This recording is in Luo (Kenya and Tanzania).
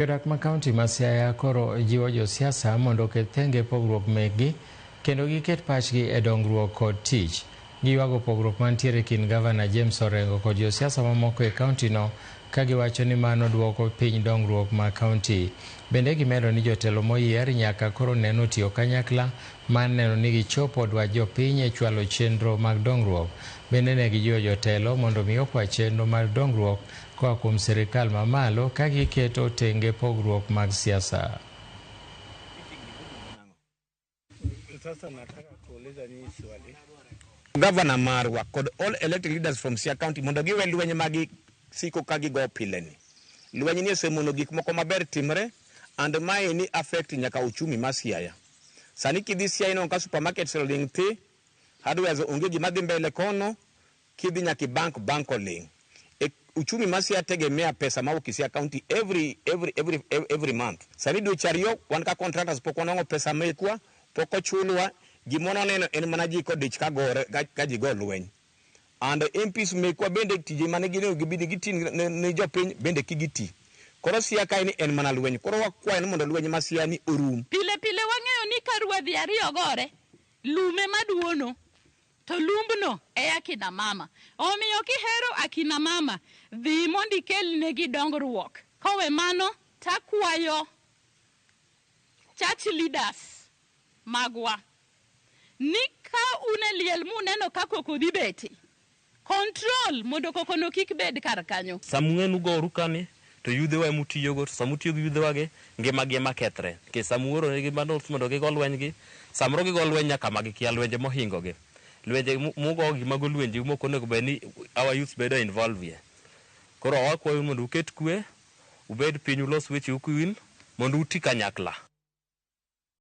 Jodak ma kaunti ma Siaya koro jiwo josiasa mondo oket thenge pogruok mekgi kendo giket pachgi e dongruok kod tich. Giywago pogruok mantiere kind gavana James Orengo kod josiasa mamoko e kauntino ka giwacho ni mano duoko piny dongruok ma kaunti. Bende gimedo ni jotelo moyier nyaka koro neno tiyo kanyakla mar neno ni gichopo dwach jopiny e chwalo chenro mag dongruok. Bende ne gijiwo jotelo mondo mi okwa chenro mar dongruok koa kuom sirikal mamalo ka giketo tenge pogruok mag siasa. Governor marwa kod all elected leaders from Siaya County mondo giwe lwenye magi siko ka gigo pileni. Lwenye ni osemono gik moko maber timre and mae ni affect nyaka uchumi ma Siaya. Sani kidhi Siaya ino ka supermarket selling thi hardware onge gima dhi mbele kono kidhi nyaki bank oling. Uchumi ma Siaya tegemea pesa ma Siaya County every month. Sani dwe chariyo wan ka contractors pok wanongo pesa mekwa poko chulwa gimono neno en mana ji kodich ka gore ka ji go lweny. And MPs mekwa bende tije mane gine gibidi giti ne jopiny bende kigiti. Koro Siaya ka ni en mana lweny. Koro wakwayo mondo lweny ma Siaya ni orum. Pile wang'eyo ni ka ruodhi ariyo gore lume maduono to lumbno e akina mama. Omiyo kihero akina mama dhi mondo ikel negi dongruok. Kowe mano takwayo church leaders magwa ni ka une liel muneno ka koko dhi beti control mondo koko no kik bed kar kanyo. Samung'enu goru kani to yudhewa emutiyogo to samutiyo gi yudhewagi ngimagi ema kethre. Ke samuoro negi manos mondo gigo lwenygi samoro gigo lweny nyaka ma gikia lwenje mohingogi. Lwenje mugo gi mago lwenje moko onego bed ni our youth bedo involved ye. Koro wakwayo mondo uket kwe ubed piny ulos weche ukuwil mondo uti kanyakla.